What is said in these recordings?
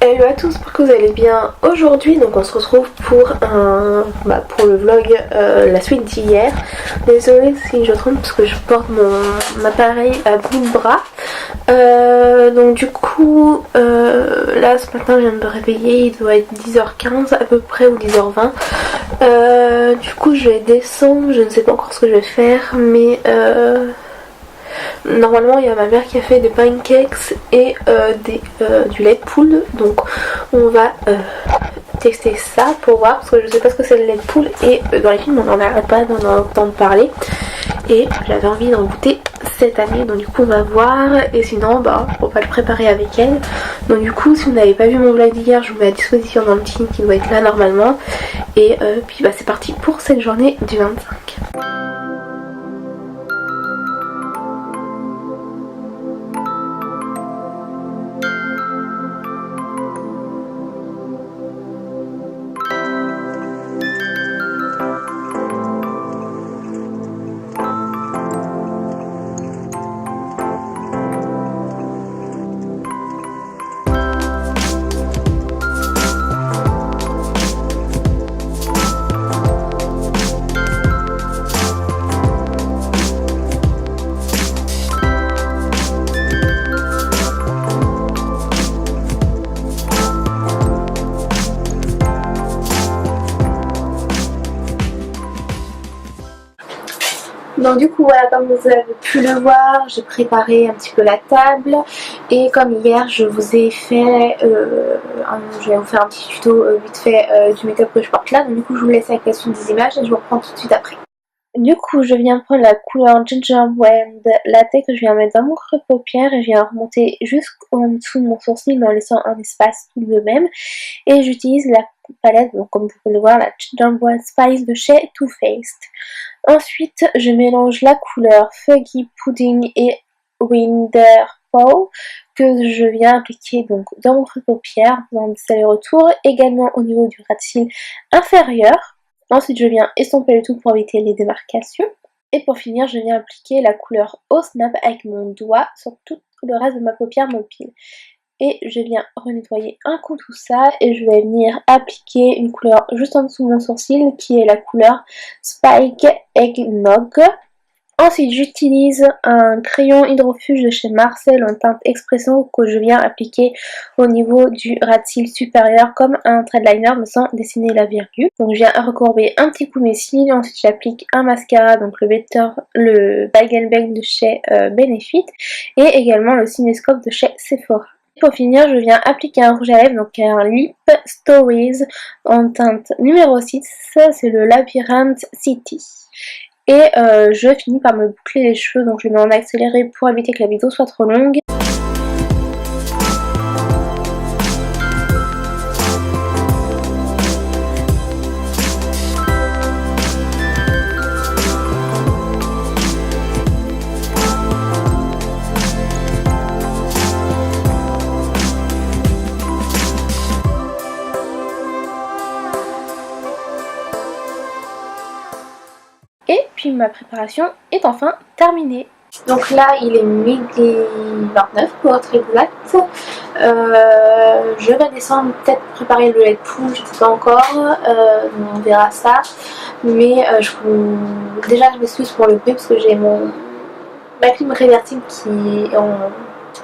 Hello à tous, j'espère que vous allez bien. Aujourd'hui donc on se retrouve pour pour le vlog la suite d'hier. Désolée si je trompe parce que je porte mon appareil à bout de bras. Donc du coup là ce matin je viens de me réveiller, il doit être 10h15 à peu près ou 10h20. Du coup je vais descendre, je ne sais pas encore ce que je vais faire mais normalement il y a ma mère qui a fait des pancakes et du lait de poule, donc on va tester ça pour voir parce que je sais pas ce que c'est le lait de poule et dans les films on n'en arrête pas d'en entendre parler et j'avais envie d'en goûter cette année, donc du coup on va voir et sinon on va le préparer avec elle. Donc du coup si vous n'avez pas vu mon vlog d'hier, je vous mets à disposition dans le petit link qui doit être là normalement et puis c'est parti pour cette journée du 25. Donc du coup voilà, comme vous avez pu le voir, j'ai préparé un petit peu la table et comme hier je vous ai fait, je vais vous faire un petit tuto vite fait du make-up que je porte là. Donc du coup je vous laisse avec la suite des images et je vous reprends tout de suite après. Du coup je viens prendre la couleur Gingerbread Latte que je viens mettre dans mon creux de paupière et je viens remonter jusqu'en dessous de mon sourcil en laissant un espace tout de même. Et j'utilise la palette, donc comme vous pouvez le voir, la Gingerbread Spice de chez Too Faced. Ensuite, je mélange la couleur Fuggy Pudding et Wonderful que je viens appliquer donc dans mon creux de paupière, dans des allers-retours, également au niveau du ras de cils inférieur. Ensuite, je viens estomper le tout pour éviter les démarcations. Et pour finir, je viens appliquer la couleur au snap avec mon doigt sur tout le reste de ma paupière mobile. Et je viens renettoyer un coup tout ça et je vais venir appliquer une couleur juste en dessous de mon sourcil qui est la couleur Spike Eggnog. Ensuite j'utilise un crayon hydrofuge de chez Marcel en teinte expression que je viens appliquer au niveau du ras de cils supérieur comme un threadliner mais sans dessiner la virgule. Donc je viens recourber un petit coup mes cils, ensuite j'applique un mascara, donc le Bag Bang de chez Benefit et également le Cinescope de chez Sephora. Pour finir, je viens appliquer un rouge à lèvres, donc un Lip Stories en teinte numéro 6, c'est le Labyrinth City. Et je finis par me boucler les cheveux, donc je mets en accéléré pour éviter que la vidéo soit trop longue. Et puis ma préparation est enfin terminée. Donc là il est 12h29 pour être exact. Je vais descendre peut-être préparer le lait de poule, je ne sais pas encore, on verra ça. Mais déjà je m'excuse pour le bruit parce que j'ai ma clim réversible qui est en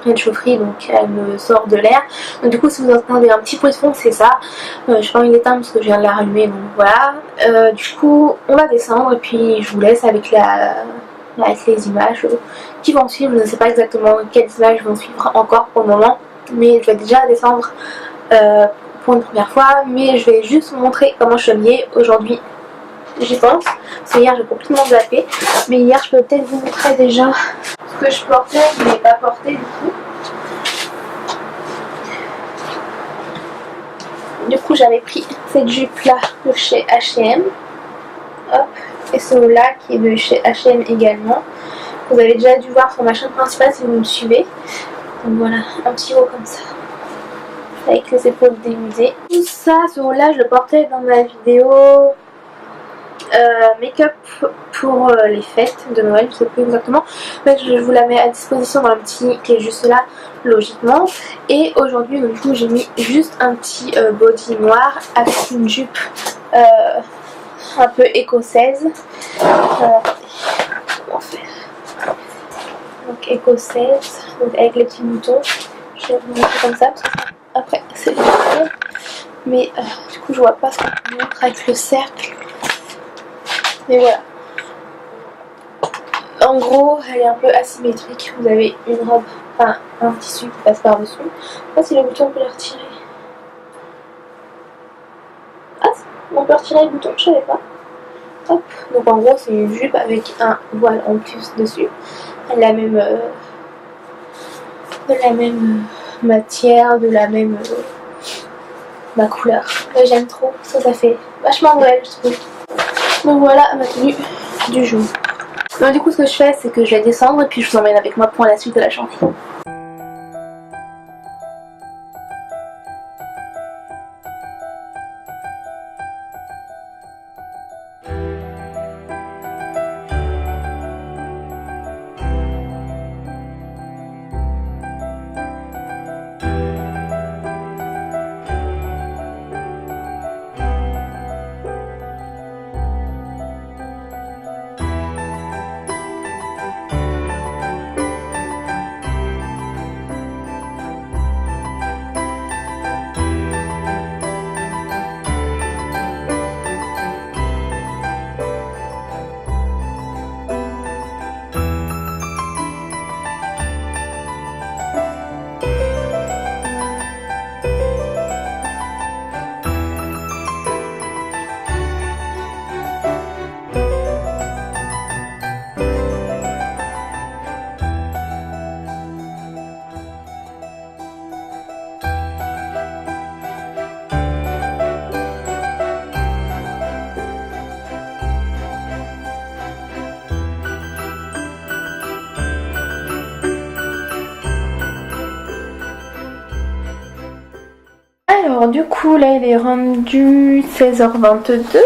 pleine chaufferie, donc elle me sort de l'air. Donc du coup si vous entendez un petit bruit de fond c'est ça. Je n'ai pas envie d'éteindre parce que je viens de la rallumer, donc voilà. Du coup on va descendre et puis je vous laisse avec les images qui vont suivre. Je ne sais pas exactement quelles images vont suivre encore pour le moment, mais je vais déjà descendre pour une première fois. Mais je vais juste vous montrer comment je suis habillée aujourd'hui. J'y pense, parce que hier j'ai complètement zappé, mais hier je peux peut-être vous montrer déjà ce que je portais, que je n'ai pas porté du coup. Du coup j'avais pris cette jupe là de chez H&M, hop, et ce haut là qui est de chez H&M également. Vous avez déjà dû voir sur ma chaîne principale si vous me suivez. Donc voilà, un petit haut comme ça, avec les épaules dénudées. Tout ça, ce haut là je le portais dans ma vidéo make-up pour les fêtes de Noël, je sais plus exactement, mais je vous la mets à disposition dans le petit qui est juste là logiquement. Et aujourd'hui donc, du coup j'ai mis juste un petit body noir avec une jupe un peu écossaise. Comment faire, donc écossaise, donc avec les petits boutons. Je vais vous montrer comme ça parce que après c'est le mais du coup je vois pas ce qu'on montre avec le cercle, mais voilà. En gros elle est un peu asymétrique, vous avez une robe, enfin un tissu qui passe par dessus. Je sais pas si le bouton on peut le retirer. Ah, on peut retirer le bouton, je savais pas. Hop. Donc en gros c'est une jupe avec un voile en plus dessus, de la même matière, de la même ma couleur. J'aime trop, ça fait vachement Noël je trouve. Donc voilà ma tenue du jour. Donc du coup ce que je fais c'est que je vais descendre et puis je vous emmène avec moi pour la suite de la journée. Alors du coup là il est rendu 16h22,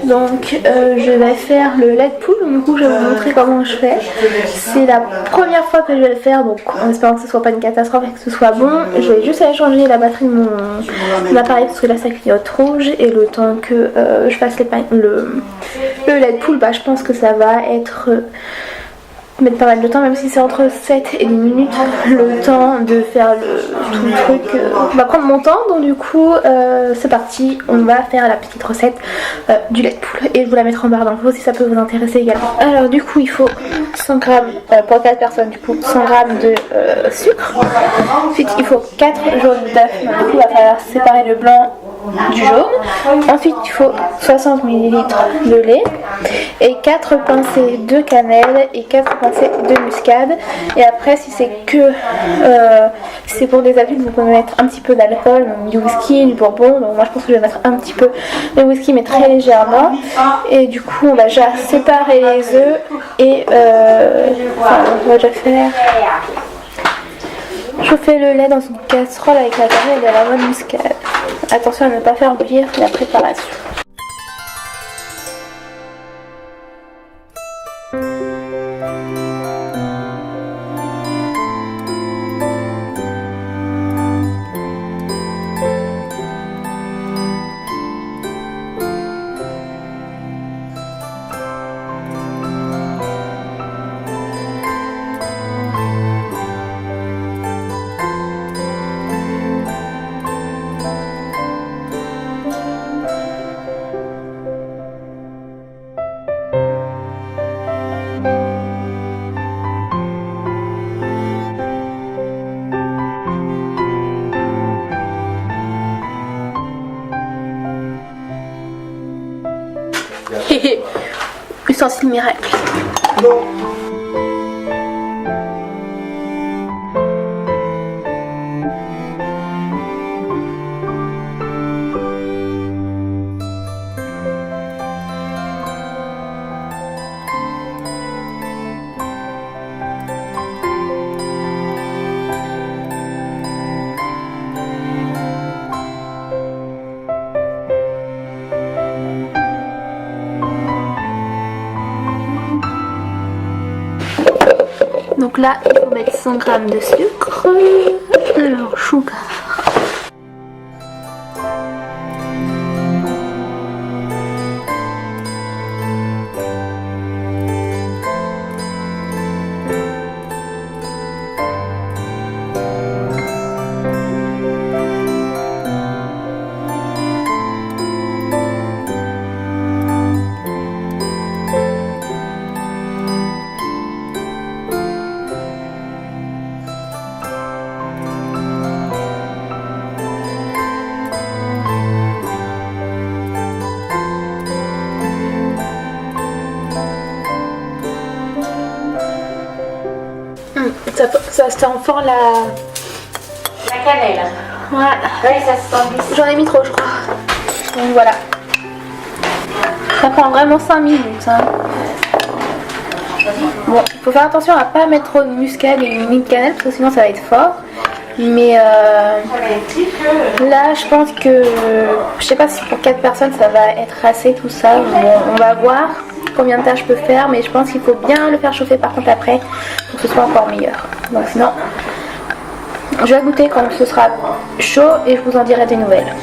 donc je vais faire le LED pool. Du coup je vais vous montrer comment je fais. C'est la première fois que je vais le faire, donc en espérant que ce soit pas une catastrophe et que ce soit bon. Je vais juste aller changer la batterie de mon appareil parce que là ça clignote rouge, et le temps que je fasse le LED pool, bah, je pense que ça va mettre pas mal de temps, même si c'est entre 7 et 10 minutes le temps de faire tout le truc va prendre mon temps. Donc du coup c'est parti, on va faire la petite recette du lait de poule et je vous la mettrai en barre d'infos si ça peut vous intéresser également. Alors du coup il faut 100 g pour 4 personnes, du coup 100 g de sucre. Ensuite il faut 4 jaunes d'œufs, donc du coup il va falloir séparer le blanc du jaune. Ensuite il faut 60 ml de lait et 4 pincées de cannelle et 4 pincées de muscade. Et après si c'est que si c'est pour des adultes, vous pouvez mettre un petit peu d'alcool, du whisky, du bourbon. Donc moi je pense que je vais mettre un petit peu de whisky mais très légèrement. Et du coup on va déjà séparer les œufs et on va déjà faire chauffer le lait dans une casserole avec la cannelle et la bonne muscade. Attention à ne pas faire bouillir la préparation. Ustensile miracle. là il faut mettre 100 g de sucre. Alors sugar. Ça sent fort la cannelle. Voilà. Oui, ça se sent. J'en ai mis trop je crois. Donc voilà. Ça prend vraiment 5 minutes. Hein. Bon, il faut faire attention à pas mettre trop de muscade et ni de cannelle parce que sinon ça va être fort. Mais là je pense que je sais pas si pour 4 personnes ça va être assez tout ça. Bon, on va voir combien de temps je peux faire, mais je pense qu'il faut bien le faire chauffer par contre après pour que ce soit encore meilleur. Donc sinon je vais goûter quand ce sera chaud et je vous en dirai des nouvelles.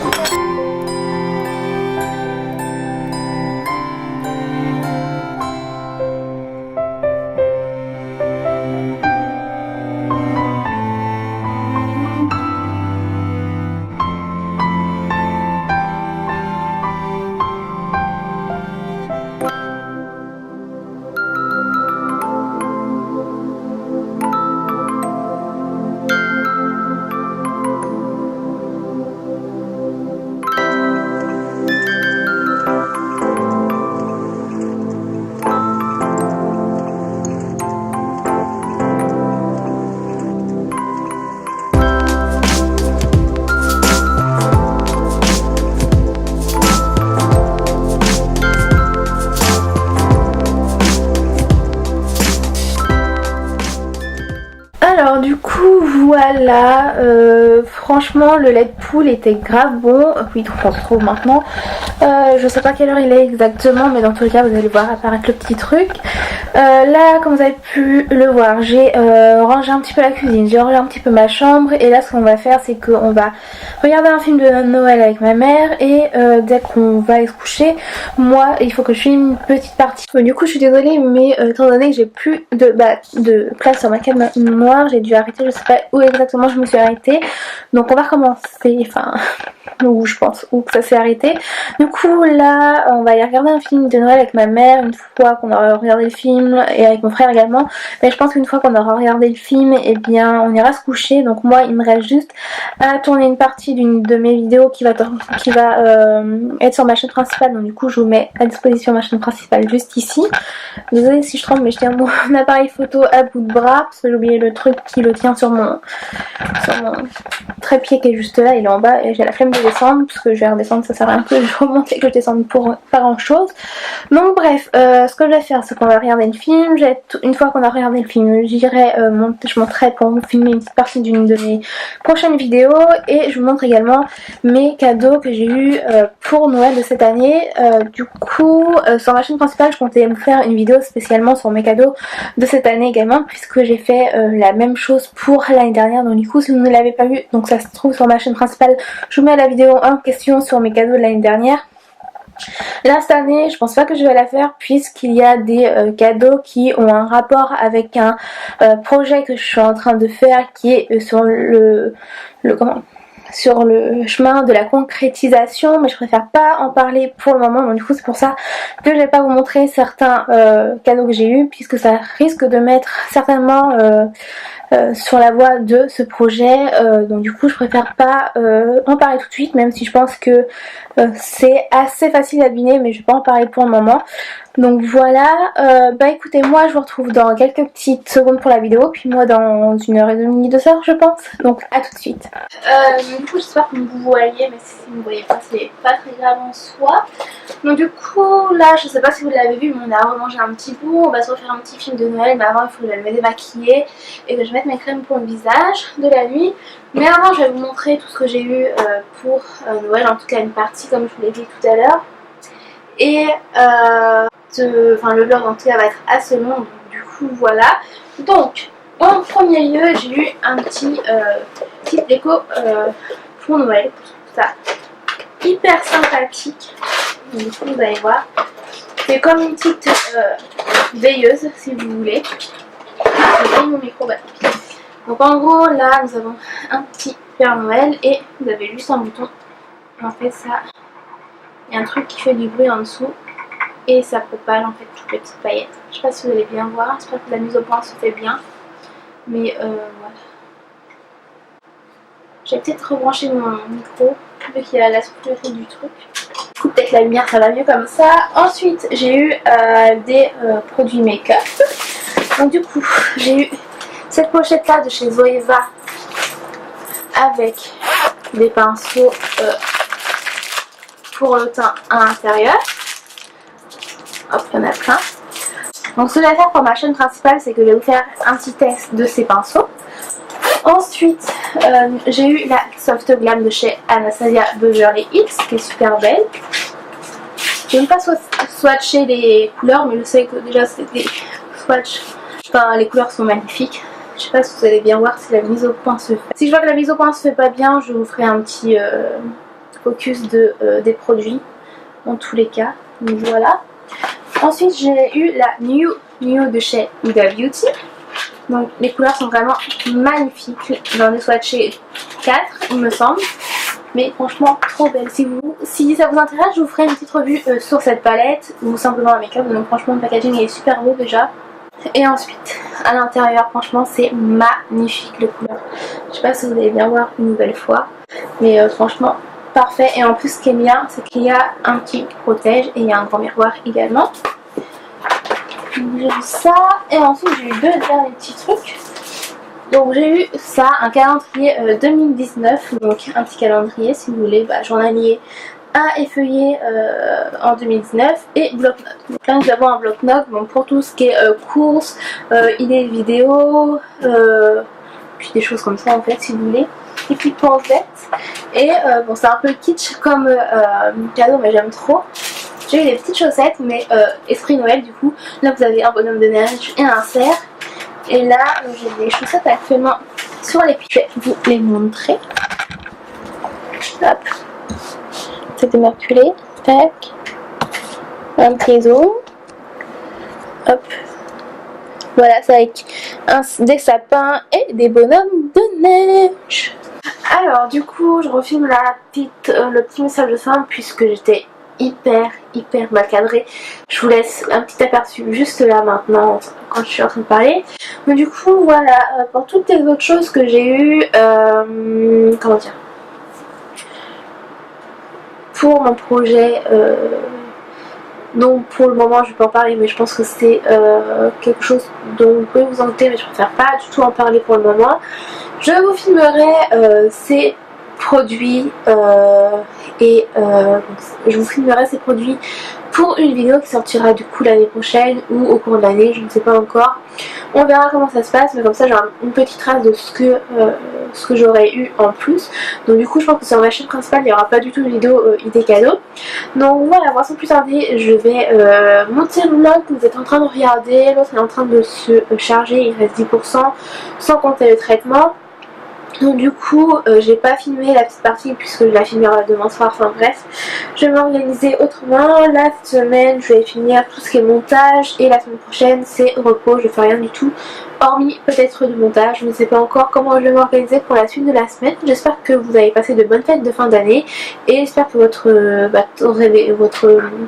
Alors du coup voilà, franchement le lait de poule était grave bon, oui donc on se trouve maintenant, je sais pas quelle heure il est exactement mais dans tous les cas vous allez voir apparaître le petit truc. Là comme vous avez pu le voir j'ai rangé un petit peu la cuisine, j'ai rangé un petit peu ma chambre et là ce qu'on va faire c'est qu'on va regarder un film de Noël avec ma mère et dès qu'on va aller se coucher, moi il faut que je filme une petite partie. Du coup je suis désolée mais étant donné que j'ai plus de place sur ma carte mémoire, j'ai dû arrêter, je sais pas où exactement je me suis arrêtée. Donc on va recommencer, enfin où je pense où ça s'est arrêté. Du coup là on va aller regarder un film de Noël avec ma mère une fois qu'on aura regardé le film et avec mon frère également. Mais je pense qu'une fois qu'on aura regardé le film et bien on ira se coucher. Donc moi il me reste juste à tourner une partie d'une de mes vidéos qui va être sur ma chaîne principale. Donc du coup je vous mets à disposition ma chaîne principale juste ici. Désolée si je tremble mais je tiens mon appareil photo à bout de bras parce que j'ai oublié le truc qui le tient sur mon trépied qui est juste là, il est en bas et j'ai la flemme de descendre parce que je vais redescendre, ça sert à rien que je remonte et que je descende pour pas grand chose. Donc bref, ce que je vais faire c'est qu'on va regarder le film. Une fois qu'on a regardé le film, je monterai pour vous filmer une petite partie d'une de mes prochaines vidéos et je vous montre également mes cadeaux que j'ai eu pour Noël de cette année. Du coup sur ma chaîne principale je comptais vous faire une vidéo spécialement sur mes cadeaux de cette année également puisque j'ai fait la même chose pour l'année dernière. Donc du coup si vous ne l'avez pas vu, donc ça se trouve sur ma chaîne principale, je vous mets la vidéo en question sur mes cadeaux de l'année dernière. Là cette année je pense pas que je vais la faire puisqu'il y a des cadeaux qui ont un rapport avec un projet que je suis en train de faire qui est sur sur le chemin de la concrétisation, mais je préfère pas en parler pour le moment. Donc du coup c'est pour ça que je vais pas vous montrer certains cadeaux que j'ai eu puisque ça risque de mettre certainement sur la voie de ce projet. Donc du coup je préfère pas en parler tout de suite, même si je pense que c'est assez facile à deviner, mais je vais pas en parler pour le moment. Donc voilà, bah écoutez, moi je vous retrouve dans quelques petites secondes pour la vidéo, puis moi dans 1h30, 2h je pense, donc à tout de suite. Du coup j'espère que vous voyez, mais si vous ne voyez pas c'est pas très grave en soi. Donc du coup là je sais pas si vous l'avez vu, mais on a remangé un petit bout, on va se refaire un petit film de Noël, mais avant il faut que je me démaquiller et que je mette mes crèmes pour le visage de la nuit. Mais avant je vais vous montrer tout ce que j'ai eu pour Noël, en tout cas une partie comme je vous l'ai dit tout à l'heure. Et le vlog en tout cas va être assez long, donc du coup voilà. Donc En premier lieu, j'ai eu un petit kit déco pour Noël. Ça hyper sympathique. Donc, du coup, vous allez voir. C'est comme une petite veilleuse, si vous voulez. J'ai mis mon micro. Donc en gros, là, nous avons un petit Père Noël et vous avez juste un bouton. En fait, ça, il y a un truc qui fait du bruit en dessous et ça propage en fait toutes les petites paillettes. Je sais pas si vous allez bien voir. J'espère que la mise au point se fait bien. Mais voilà. J'ai peut-être rebranché mon micro vu qu'il y a la sécurité du truc. Du coup, peut-être la lumière ça va mieux comme ça. Ensuite, j'ai eu des produits make-up. Donc, du coup, j'ai eu cette pochette là de chez Zoeva avec des pinceaux pour le teint à l'intérieur. Hop, il y en a plein. Donc, ce que je vais faire pour ma chaîne principale, c'est que je vais vous faire un petit test de ces pinceaux. Ensuite, j'ai eu la Soft Glam de chez Anastasia Beverly Hills qui est super belle. Je n'ai pas swatché les couleurs, mais je sais que déjà c'est des swatchs. Enfin, les couleurs sont magnifiques. Je sais pas si vous allez bien voir si la mise au point se fait. Si je vois que la mise au point se fait pas bien, je vous ferai un petit focus des produits dans tous les cas. Donc voilà. Ensuite, j'ai eu la New de chez Huda Beauty. Donc les couleurs sont vraiment magnifiques. J'en ai swatché 4 il me semble. Mais franchement trop belle. Si ça vous intéresse, je vous ferai une petite revue sur cette palette ou simplement un make-up. Donc franchement le packaging est super beau déjà. Et ensuite à l'intérieur franchement c'est magnifique les couleurs. Je sais pas si vous allez bien voir une nouvelle fois. Mais franchement parfait. Et en plus ce qui est bien c'est qu'il y a un petit protège et il y a un grand miroir également. J'ai eu ça et ensuite j'ai eu deux derniers petits trucs. Donc j'ai eu ça, un calendrier 2019, donc un petit calendrier si vous voulez, journalier à effeuiller en 2019 et bloc-notes. Donc là nous avons un bloc-notes pour tout ce qui est courses, idées de vidéos, puis des choses comme ça en fait si vous voulez. Des petites pensettes et bon c'est un peu kitsch comme cadeau mais j'aime trop. J'ai eu des petites chaussettes mais esprit Noël du coup. Là vous avez un bonhomme de neige et un cerf. Et là j'ai des chaussettes actuellement sur les pieds. Je vais vous les montrer. Hop. C'est immaculé. Tac. Un petit zoom. Hop. Voilà, c'est avec des sapins et des bonhommes de neige. Alors du coup je refilme le petit message de fin puisque j'étais hyper mal cadrée. Je vous laisse un petit aperçu juste là maintenant quand je suis en train de parler. Mais du coup voilà, pour toutes les autres choses que j'ai eues, comment dire, pour mon projet, donc pour le moment je peux en parler mais je pense que c'est quelque chose dont vous pouvez vous en douter mais je préfère pas du tout en parler pour le moment. Je vous filmerai ces produits je vous filmerai ces produits pour une vidéo qui sortira du coup l'année prochaine ou au cours de l'année, je ne sais pas encore. On verra comment ça se passe, mais comme ça j'aurai une petite trace de ce que j'aurais eu en plus. Donc du coup je pense que sur ma chaîne principale il n'y aura pas du tout de vidéo idée cadeau. Donc voilà, sans plus tarder, je vais monter le vlog que vous êtes en train de regarder. L'autre est en train de se charger, il reste 10% sans compter le traitement. Donc du coup j'ai pas filmé la petite partie puisque je la filmerai demain soir, enfin bref. Je vais m'organiser autrement. Là cette semaine je vais finir tout ce qui est montage et la semaine prochaine c'est repos, je fais rien du tout. Hormis peut-être du montage, je ne sais pas encore comment je vais m'organiser pour la suite de la semaine. J'espère que vous avez passé de bonnes fêtes de fin d'année et j'espère que votre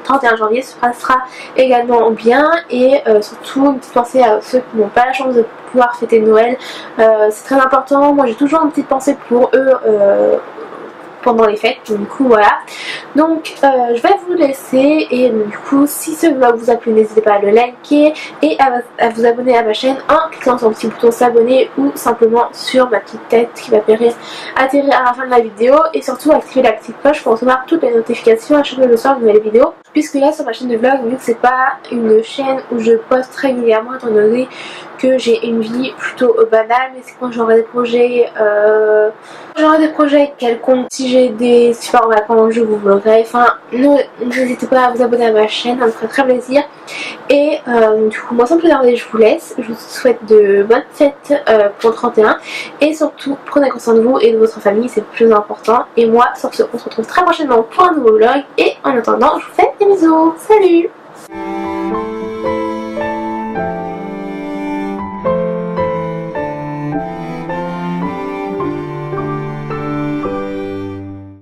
31 janvier se passera également bien. Et surtout une petite pensée à ceux qui n'ont pas la chance de pouvoir fêter Noël. C'est très important, moi j'ai toujours une petite pensée pour eux pendant les fêtes, du coup voilà. Donc je vais vous laisser et du coup si ce va vous appeler n'hésitez pas à le liker et à vous abonner à ma chaîne en cliquant sur le petit bouton s'abonner ou simplement sur ma petite tête qui va atterrir à la fin de la vidéo et surtout activer la petite cloche pour recevoir toutes les notifications à chaque fois que je sors de nouvelles vidéos, puisque là sur ma chaîne de vlog, vu que c'est pas une chaîne où je poste régulièrement étant donné que j'ai une vie plutôt banale, mais c'est quand j'aurai des projets quelconques, si j'ai des super vacances je vous vloggerai, enfin n'hésitez pas à vous abonner à ma chaîne, ça me ferait très plaisir. Et du coup moi sans plus tarder je vous laisse, je vous souhaite de bonnes fêtes pour le 31 et surtout prenez conscience de vous et de votre famille, c'est le plus important. Et moi sur ce on se retrouve très prochainement pour un nouveau vlog et en attendant je vous fais des bisous, salut.